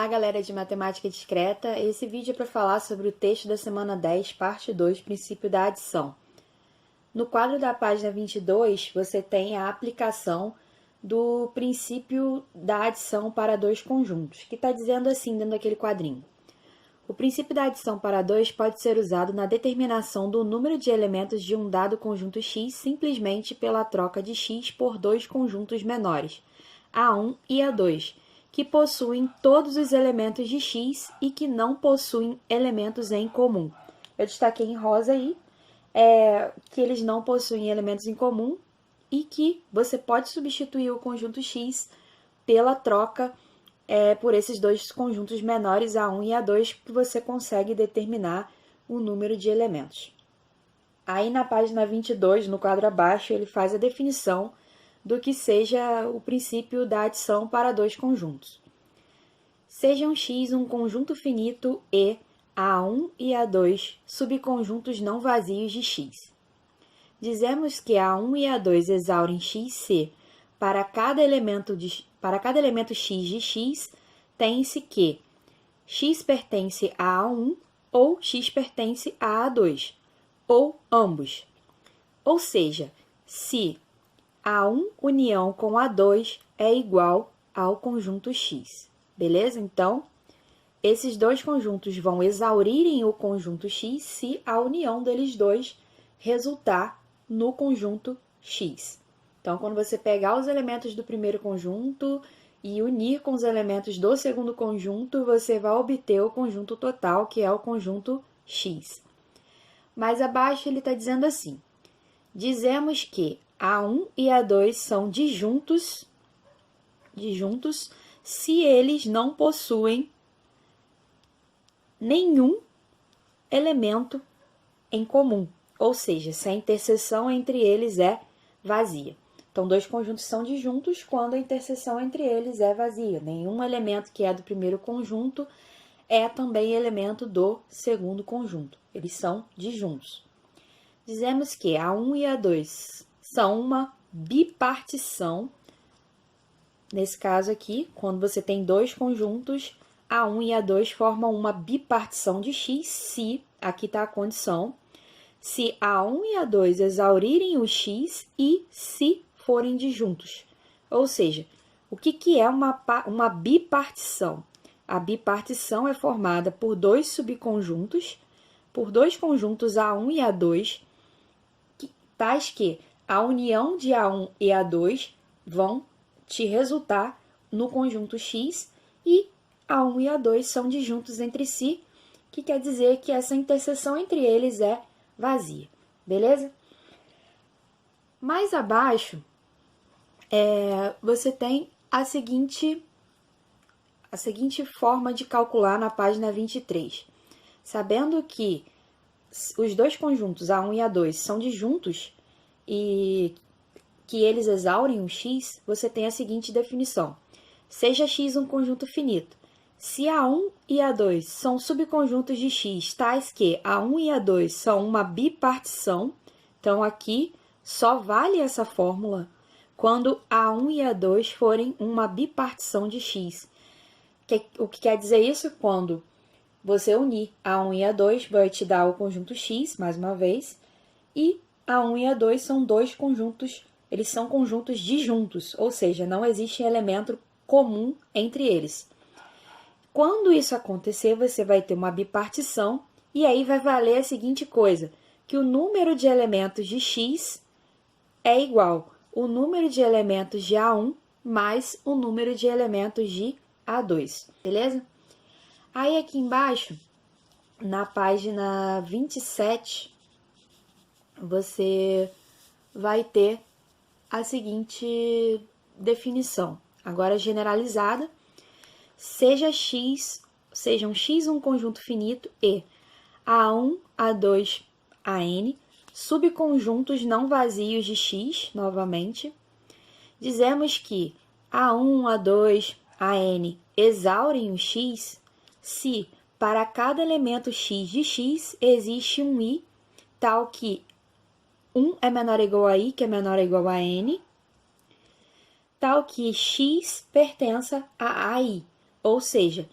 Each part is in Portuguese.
Olá, galera de Matemática Discreta. Esse vídeo é para falar sobre o texto da semana 10, parte 2, princípio da adição. No quadro da página 22, você tem a aplicação do princípio da adição para dois conjuntos, que está dizendo assim dentro daquele quadrinho. O princípio da adição para dois pode ser usado na determinação do número de elementos de um dado conjunto X simplesmente pela troca de X por dois conjuntos menores, A1 e A2, que possuem todos os elementos de X e que não possuem elementos em comum. Eu destaquei em rosa aí que eles não possuem elementos em comum e que você pode substituir o conjunto X pela troca por esses dois conjuntos menores, A1 e A2, que você consegue determinar o número de elementos. Aí na página 22, no quadro abaixo, ele faz a definição do que seja o princípio da adição para dois conjuntos. Sejam X um conjunto finito e A1 e A2 subconjuntos não vazios de X. Dizemos que A1 e A2 exaurem X se, para cada elemento X de X, tem-se que X pertence a A1 ou X pertence a A2, ou ambos. Ou seja, se A1 união com A2 é igual ao conjunto X. Beleza? Então, esses dois conjuntos vão exaurirem o conjunto X se a união deles dois resultar no conjunto X. Então, quando você pegar os elementos do primeiro conjunto e unir com os elementos do segundo conjunto, você vai obter o conjunto total, que é o conjunto X. Mais abaixo, ele está dizendo assim: dizemos que A1 e A2 são disjuntos se eles não possuem nenhum elemento em comum, ou seja, se a interseção entre eles é vazia. Então, dois conjuntos são disjuntos quando a interseção entre eles é vazia. Nenhum elemento que é do primeiro conjunto é também elemento do segundo conjunto. Eles são disjuntos. Dizemos que A1 e A2 são uma bipartição. Nesse caso aqui, quando você tem dois conjuntos, A1 e A2 formam uma bipartição de X se, aqui está a condição, se A1 e A2 exaurirem o X e se forem disjuntos. Ou seja, o que é uma bipartição? A bipartição é formada por dois subconjuntos, por dois conjuntos A1 e A2, tais que a união de A1 e A2 vão te resultar no conjunto X e A1 e A2 são disjuntos entre si, que quer dizer que essa interseção entre eles é vazia, beleza? Mais abaixo, você tem a seguinte forma de calcular na página 23. Sabendo que os dois conjuntos A1 e A2 são disjuntos e que eles exaurem o X, você tem a seguinte definição: seja X um conjunto finito. Se A1 e A2 são subconjuntos de X, tais que A1 e A2 são uma bipartição, então aqui só vale essa fórmula quando A1 e A2 forem uma bipartição de X. O que quer dizer isso? Quando você unir A1 e A2, vai te dar o conjunto X, mais uma vez, e A1 e A2 são dois conjuntos, eles são conjuntos disjuntos, ou seja, não existe elemento comum entre eles. Quando isso acontecer, você vai ter uma bipartição, e aí vai valer a seguinte coisa, que o número de elementos de X é igual ao número de elementos de A1 mais o número de elementos de A2, beleza? Aí aqui embaixo, na página 27, você vai ter a seguinte definição, agora generalizada: sejam X um conjunto finito e A1, A2, AN, subconjuntos não vazios de X, novamente. Dizemos que A1, A2, AN exaurem o X se, para cada elemento X de X, existe um I, tal que 1 é menor ou igual a I, que é menor ou igual a N, tal que X pertença a AI. Ou seja,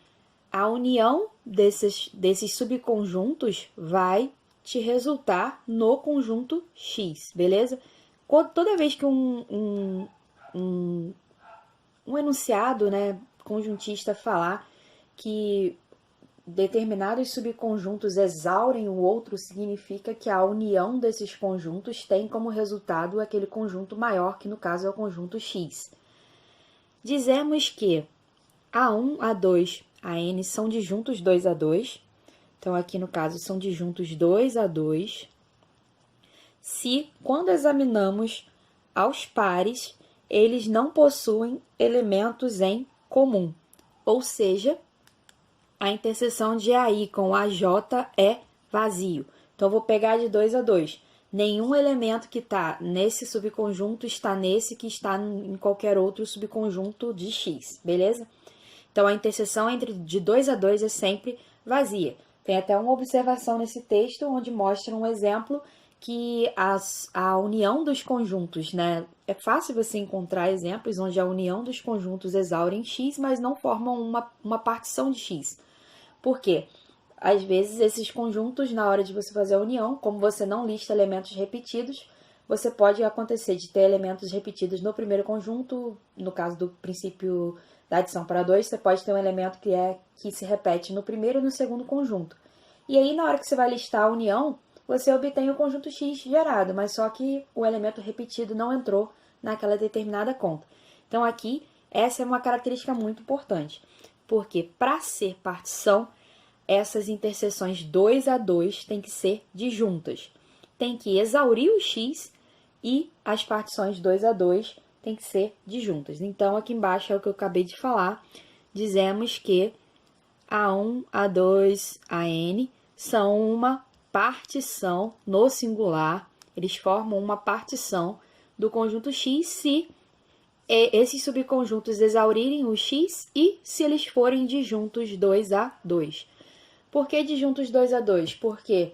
a união desses subconjuntos vai te resultar no conjunto X, beleza? Toda vez que um enunciado, né, conjuntista falar que determinados subconjuntos exaurem o outro, significa que a união desses conjuntos tem como resultado aquele conjunto maior, que no caso é o conjunto X. Dizemos que A1, A2, AN são disjuntos 2 a 2. Então, aqui no caso, são disjuntos 2 a 2. Se, quando examinamos aos pares, eles não possuem elementos em comum. Ou seja, a interseção de AI com AJ é vazio. Então, eu vou pegar de 2 a 2. Nenhum elemento que está nesse subconjunto está nesse que está em qualquer outro subconjunto de X, beleza? Então, a interseção de 2 a 2 é sempre vazia. Tem até uma observação nesse texto onde mostra um exemplo que a união dos conjuntos, né? É fácil você encontrar exemplos onde a união dos conjuntos exaurem X, mas não formam uma partição de X. Por quê? Às vezes, esses conjuntos, na hora de você fazer a união, como você não lista elementos repetidos, você pode acontecer de ter elementos repetidos no primeiro conjunto, no caso do princípio da adição para 2, você pode ter um elemento que se repete no primeiro e no segundo conjunto. E aí, na hora que você vai listar a união, você obtém o conjunto X gerado, mas só que o elemento repetido não entrou naquela determinada conta. Então, aqui, essa é uma característica muito importante, porque para ser partição, essas interseções 2 a 2 têm que ser disjuntas. Tem que exaurir o X e as partições 2 a 2 têm que ser disjuntas. Então, aqui embaixo é o que eu acabei de falar. Dizemos que A1, A2, AN são uma partição no singular. Eles formam uma partição do conjunto X se esses subconjuntos exaurirem o X e se eles forem disjuntos 2 a 2. Por que disjuntos 2 a 2? Porque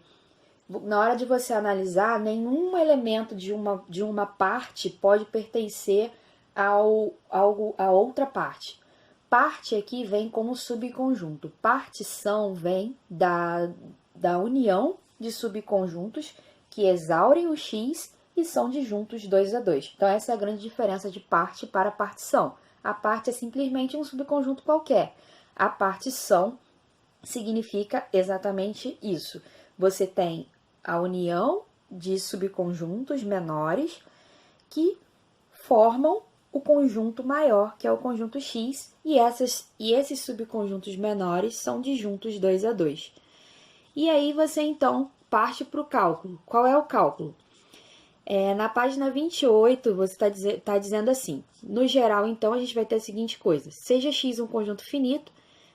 na hora de você analisar, nenhum elemento de uma parte pode pertencer a outra parte. Parte aqui vem como subconjunto. Partição vem da união de subconjuntos que exaurem o X e são disjuntos 2 a 2. Então, essa é a grande diferença de parte para partição. A parte é simplesmente um subconjunto qualquer. A partição significa exatamente isso. Você tem a união de subconjuntos menores que formam o conjunto maior, que é o conjunto X, e esses subconjuntos menores são disjuntos 2 a 2. E aí você, então, parte para o cálculo. Qual é o cálculo? Na página 28, você está dizendo assim, no geral, então, a gente vai ter a seguinte coisa. Seja X um conjunto finito,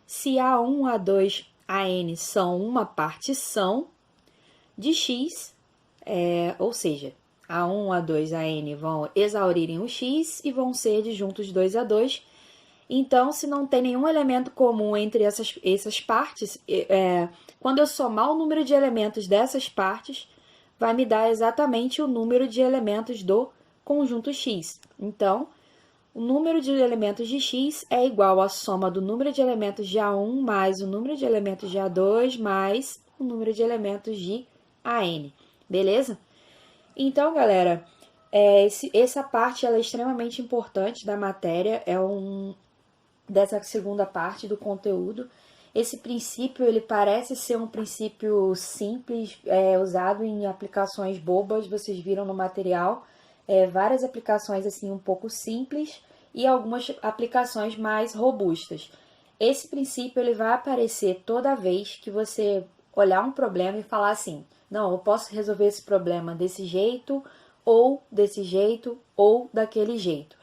se A1, A2, AN são uma partição de X, ou seja, A1, A2, AN vão exaurirem o X e vão ser disjuntos 2 a 2. Então, se não tem nenhum elemento comum entre essas partes, quando eu somar o número de elementos dessas partes, vai me dar exatamente o número de elementos do conjunto X. Então, o número de elementos de X é igual à soma do número de elementos de A1 mais o número de elementos de A2 mais o número de elementos de AN. Beleza? Então, galera, essa parte ela é extremamente importante da matéria, dessa segunda parte do conteúdo. Esse princípio, ele parece ser um princípio simples, usado em aplicações bobas, vocês viram no material, várias aplicações assim um pouco simples e algumas aplicações mais robustas. Esse princípio, ele vai aparecer toda vez que você olhar um problema e falar assim, não, eu posso resolver esse problema desse jeito, ou daquele jeito.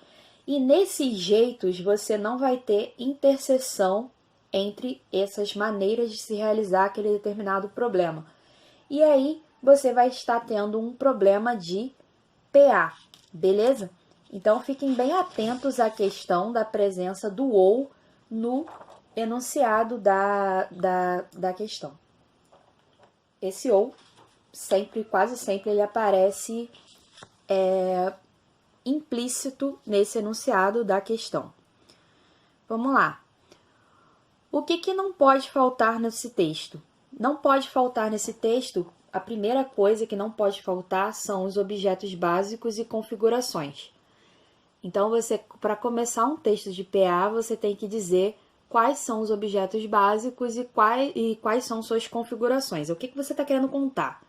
E nesses jeitos, você não vai ter interseção entre essas maneiras de se realizar aquele determinado problema. E aí, você vai estar tendo um problema de PA, beleza? Então, fiquem bem atentos à questão da presença do ou no enunciado da questão. Esse ou, quase sempre, ele aparece implícito nesse enunciado da questão. Vamos lá. O ou, O que não pode faltar nesse texto? Não pode faltar nesse texto, a primeira coisa que não pode faltar são os objetos básicos e configurações. Então, para começar um texto de PA, você tem que dizer quais são os objetos básicos e quais são suas configurações. O que você está querendo contar?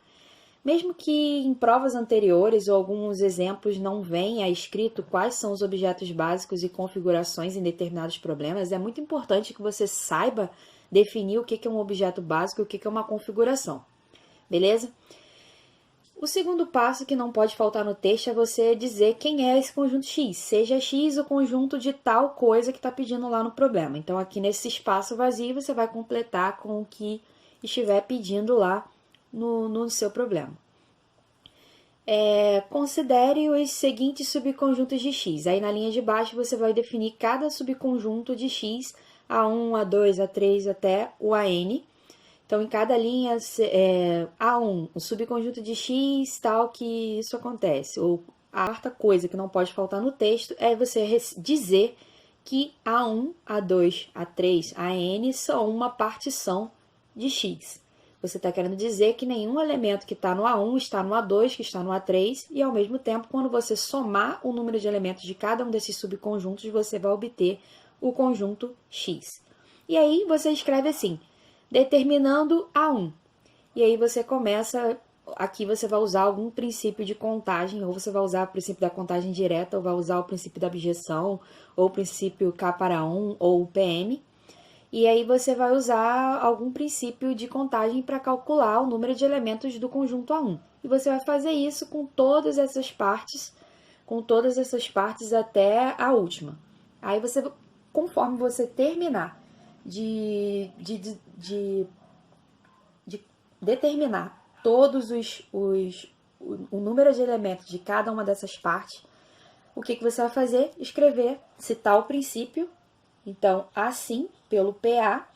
Mesmo que em provas anteriores ou alguns exemplos não venha escrito quais são os objetos básicos e configurações em determinados problemas, é muito importante que você saiba definir o que é um objeto básico e o que é uma configuração. Beleza? O segundo passo que não pode faltar no texto é você dizer quem é esse conjunto X, seja X o conjunto de tal coisa que está pedindo lá no problema. Então, aqui nesse espaço vazio, você vai completar com o que estiver pedindo lá no seu problema. Considere os seguintes subconjuntos de X. Aí na linha de baixo você vai definir cada subconjunto de X, A1, A2, A3 até o AN. Então, em cada linha, A1, o subconjunto de X, tal que isso acontece. Ou a quarta coisa que não pode faltar no texto é você dizer que A1, A2, A3, AN são uma partição de X. Você está querendo dizer que nenhum elemento que está no A1 está no A2, que está no A3, e ao mesmo tempo, quando você somar o número de elementos de cada um desses subconjuntos, você vai obter o conjunto X. E aí você escreve assim, determinando A1. E aí você começa, aqui você vai usar algum princípio de contagem, ou você vai usar o princípio da contagem direta, ou vai usar o princípio da abjeção, ou o princípio K para 1, ou o PM. E aí você vai usar algum princípio de contagem para calcular o número de elementos do conjunto A1. E você vai fazer isso com todas essas partes até a última. Aí você, conforme você terminar de determinar todos o número de elementos de cada uma dessas partes, o que você vai fazer? Escrever, citar o princípio. Então, assim, pelo PA,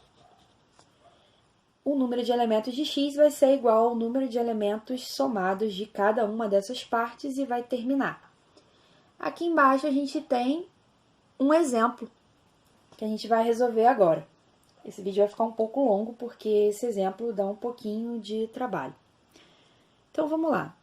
o número de elementos de X vai ser igual ao número de elementos somados de cada uma dessas partes e vai terminar. Aqui embaixo a gente tem um exemplo que a gente vai resolver agora. Esse vídeo vai ficar um pouco longo porque esse exemplo dá um pouquinho de trabalho. Então, vamos lá.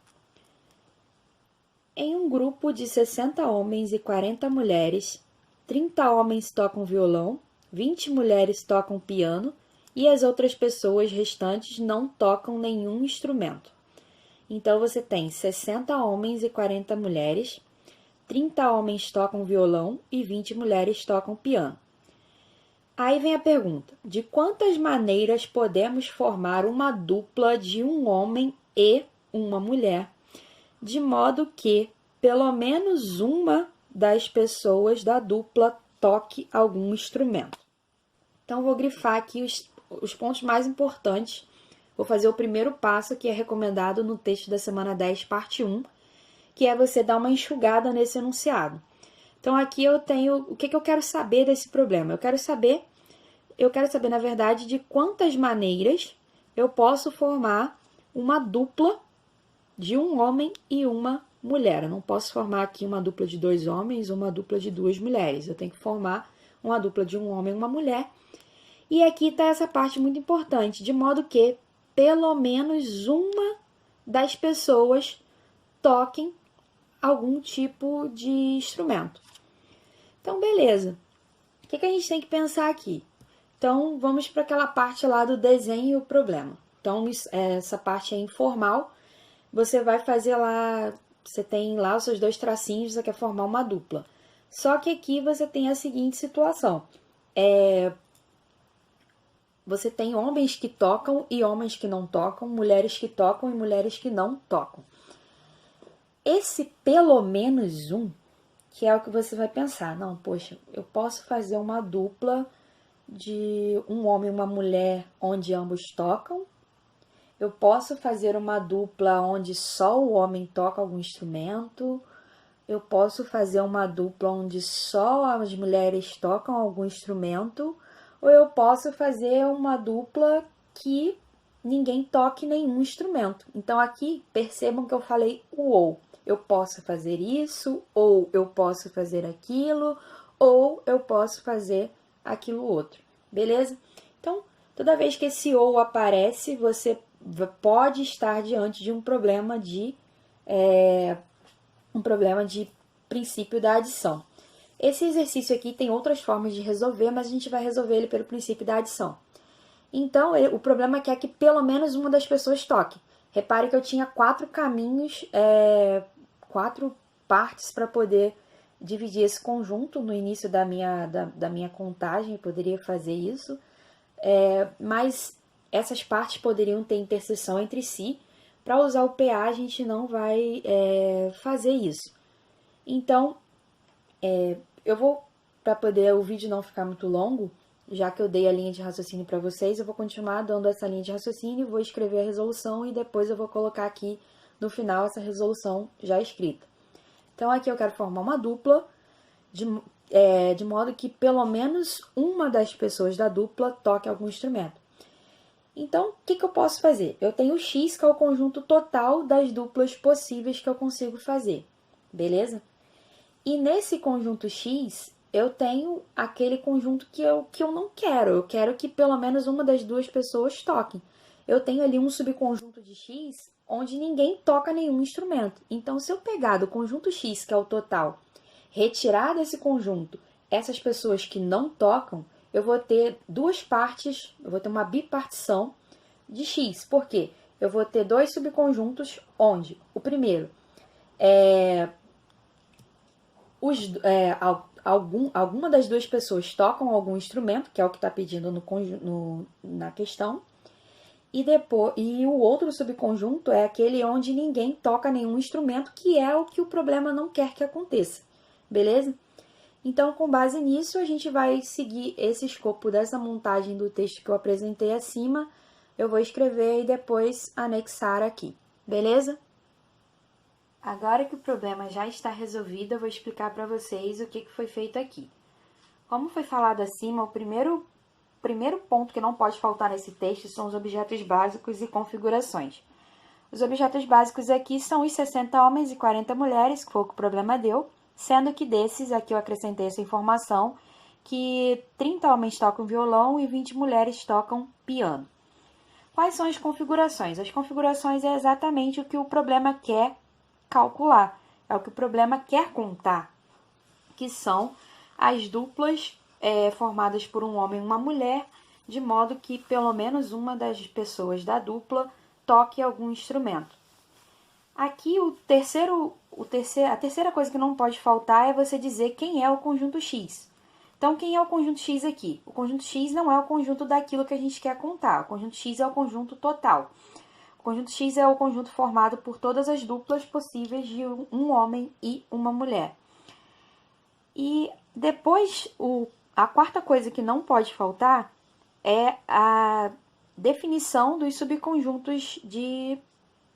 Em um grupo de 60 homens e 40 mulheres, 30 homens tocam violão, 20 mulheres tocam piano e as outras pessoas restantes não tocam nenhum instrumento. Então, você tem 60 homens e 40 mulheres, 30 homens tocam violão e 20 mulheres tocam piano. Aí vem a pergunta, de quantas maneiras podemos formar uma dupla de um homem e uma mulher, de modo que pelo menos uma das pessoas da dupla toque algum instrumento. Então, vou grifar aqui os pontos mais importantes. Vou fazer o primeiro passo que é recomendado no texto da semana 10, parte 1, que é você dar uma enxugada nesse enunciado. Então, aqui eu tenho o que eu quero saber desse problema. Eu quero saber, na verdade, de quantas maneiras eu posso formar uma dupla de um homem e uma mulher. Eu não posso formar aqui uma dupla de 2 homens ou uma dupla de 2 mulheres. Eu tenho que formar uma dupla de um homem e uma mulher. E aqui está essa parte muito importante, de modo que pelo menos uma das pessoas toquem algum tipo de instrumento. Então, beleza. O que a gente tem que pensar aqui? Então, vamos para aquela parte lá do desenho e o problema. Então, essa parte é informal. Você vai fazer lá, você tem lá os seus 2 tracinhos, você quer formar uma dupla. Só que aqui você tem a seguinte situação. Você tem homens que tocam e homens que não tocam, mulheres que tocam e mulheres que não tocam. Esse pelo menos um, que é o que você vai pensar. Não, poxa, eu posso fazer uma dupla de um homem e uma mulher onde ambos tocam. Eu posso fazer uma dupla onde só o homem toca algum instrumento. Eu posso fazer uma dupla onde só as mulheres tocam algum instrumento. Ou eu posso fazer uma dupla que ninguém toque nenhum instrumento. Então, aqui, percebam que eu falei o ou. Eu posso fazer isso, ou eu posso fazer aquilo, ou eu posso fazer aquilo outro. Beleza? Então, toda vez que esse ou aparece, você pode estar diante de um problema de princípio da adição. Esse exercício aqui tem outras formas de resolver, mas a gente vai resolver ele pelo princípio da adição. Então, o problema é que pelo menos uma das pessoas toque. Repare que eu tinha 4 caminhos, 4 partes para poder dividir esse conjunto no início da minha contagem, eu poderia fazer isso. Mas essas partes poderiam ter interseção entre si. Para usar o PA, a gente não vai fazer isso. Então, eu vou, para poder o vídeo não ficar muito longo, já que eu dei a linha de raciocínio para vocês, eu vou continuar dando essa linha de raciocínio, vou escrever a resolução e depois eu vou colocar aqui no final essa resolução já escrita. Então, aqui eu quero formar uma dupla, de modo que pelo menos uma das pessoas da dupla toque algum instrumento. Então, o que eu posso fazer? Eu tenho o X, que é o conjunto total das duplas possíveis que eu consigo fazer, beleza? E nesse conjunto X, eu tenho aquele conjunto que eu não quero. Eu quero que pelo menos uma das duas pessoas toquem. Eu tenho ali um subconjunto de X onde ninguém toca nenhum instrumento. Então, se eu pegar do conjunto X, que é o total, retirar desse conjunto essas pessoas que não tocam, eu vou ter duas partes, eu vou ter uma bipartição de X. Por quê? Eu vou ter dois subconjuntos onde o primeiro alguma das duas pessoas tocam algum instrumento, que é o que está pedindo na questão, e o outro subconjunto é aquele onde ninguém toca nenhum instrumento, que é o que o problema não quer que aconteça, beleza? Então, com base nisso, a gente vai seguir esse escopo dessa montagem do texto que eu apresentei acima. Eu vou escrever e depois anexar aqui, beleza? Agora que o problema já está resolvido, eu vou explicar para vocês o que foi feito aqui. Como foi falado acima, o primeiro ponto que não pode faltar nesse texto são os objetos básicos e configurações. Os objetos básicos aqui são os 60 homens e 40 mulheres, que foi o que o problema deu, sendo que desses, aqui eu acrescentei essa informação, que 30 homens tocam violão e 20 mulheres tocam piano. Quais são as configurações? As configurações é exatamente o que o problema quer calcular, é o que o problema quer contar, que são as duplas formadas por um homem e uma mulher, de modo que pelo menos uma das pessoas da dupla toque algum instrumento. Aqui a terceira coisa que não pode faltar é você dizer quem é o conjunto X. Então, quem é o conjunto X aqui? O conjunto X não é o conjunto daquilo que a gente quer contar, o conjunto X é o conjunto total. O conjunto X é o conjunto formado por todas as duplas possíveis de um homem e uma mulher. E depois, a quarta coisa que não pode faltar é a definição dos subconjuntos de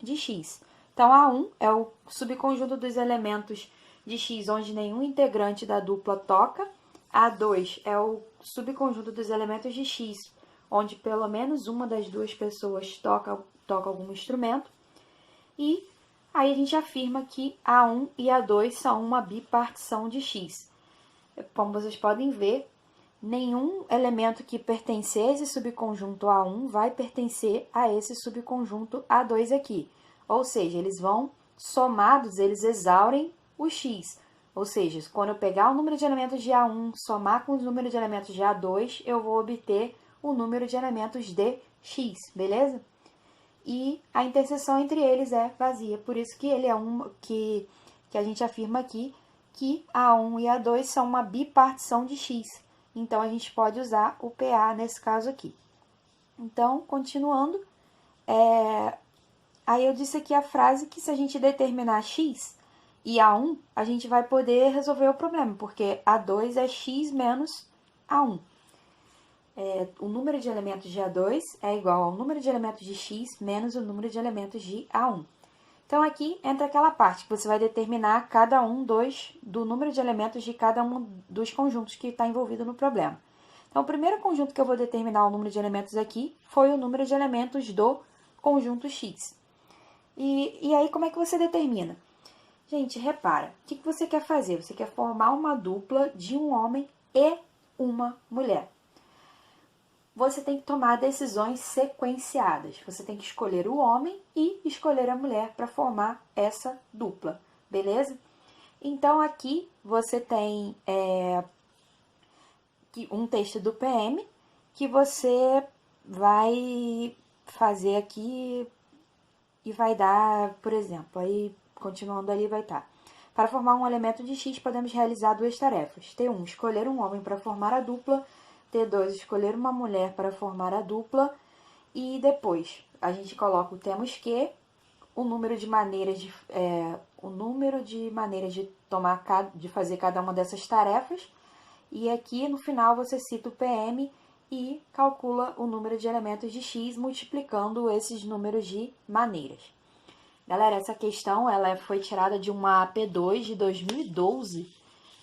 X. Então, A1 é o subconjunto dos elementos de X onde nenhum integrante da dupla toca. A2 é o subconjunto dos elementos de X onde pelo menos uma das duas pessoas toca algum instrumento. E aí a gente afirma que A1 e A2 são uma bipartição de X. Como vocês podem ver, nenhum elemento que pertencer a esse subconjunto A1 vai pertencer a esse subconjunto A2 aqui. Ou seja, eles vão somados, eles exaurem o X. Ou seja, quando eu pegar o número de elementos de A1, somar com o número de elementos de A2, eu vou obter o número de elementos de X, beleza? E a interseção entre eles é vazia. Por isso que ele é que a gente afirma aqui que A1 e A2 são uma bipartição de X. Então, a gente pode usar o PA nesse caso aqui. Então, continuando, aí eu disse aqui a frase que se a gente determinar X e A1, a gente vai poder resolver o problema, porque A2 é X menos A1. O número de elementos de A2 é igual ao número de elementos de X menos o número de elementos de A1. Então, aqui entra aquela parte que você vai determinar cada um do número de elementos de cada um dos conjuntos que está envolvido no problema. Então, o primeiro conjunto que eu vou determinar o número de elementos aqui foi o número de elementos do conjunto X. E aí, como é que você determina? Gente, repara, o que você quer fazer? Você quer formar uma dupla de um homem e uma mulher. você tem que tomar decisões sequenciadas. Você tem que escolher o homem e escolher a mulher para formar essa dupla, beleza? Então, aqui você tem um texto do PM que você vai fazer aqui e vai dar, por exemplo, aí continuando ali vai estar. Para formar um elemento de X, podemos realizar duas tarefas. T1, escolher um homem para formar a dupla. T2, escolher uma mulher para formar a dupla. E depois, a gente coloca o temos que, o número de maneiras de fazer cada uma dessas tarefas. E aqui no final você cita o PM e calcula o número de elementos de X multiplicando esses números de maneiras. Galera, essa questão ela foi tirada de uma AP2 de 2012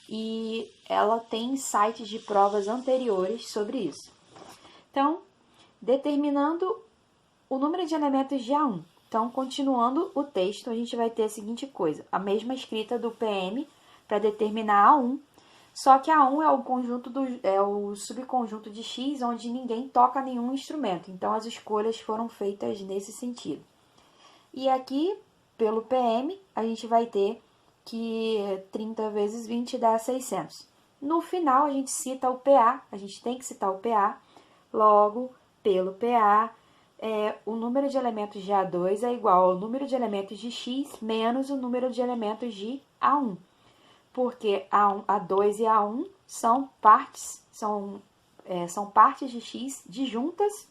e ela tem sites de provas anteriores sobre isso. Então, determinando o número de elementos de A1. Então, continuando o texto, a gente vai ter a seguinte coisa, a mesma escrita do PM para determinar A1, só que A1 é o subconjunto de X onde ninguém toca nenhum instrumento. Então, as escolhas foram feitas nesse sentido. E aqui, pelo PM, a gente vai ter que 30 vezes 20 dá 600. No final, a gente cita o PA, a gente tem que citar o PA, logo, pelo PA, o número de elementos de A2 é igual ao número de elementos de X menos o número de elementos de A1. Porque A2 e A1 são partes de X disjuntas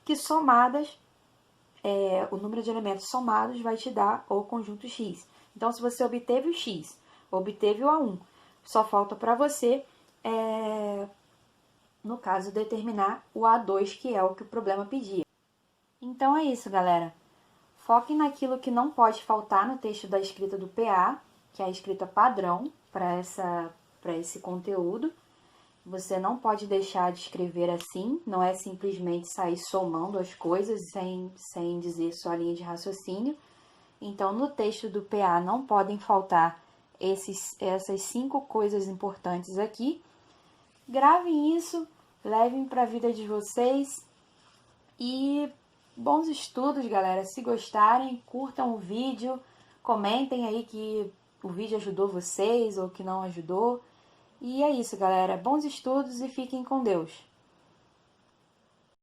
que somadas, o número de elementos somados vai te dar o conjunto X. Então, se você obteve o X, obteve o A1, só falta para você, no caso, determinar o A2, que é o que o problema pedia. Então é isso, galera. Foquem naquilo que não pode faltar no texto da escrita do PA, que é a escrita padrão para esse conteúdo. Você não pode deixar de escrever assim, não é simplesmente sair somando as coisas sem dizer só a linha de raciocínio. Então, no texto do PA não podem faltar essas 5 coisas importantes aqui. Gravem isso, levem para a vida de vocês e bons estudos, galera. Se gostarem, curtam o vídeo, comentem aí que o vídeo ajudou vocês ou que não ajudou. E é isso, galera. Bons estudos e fiquem com Deus.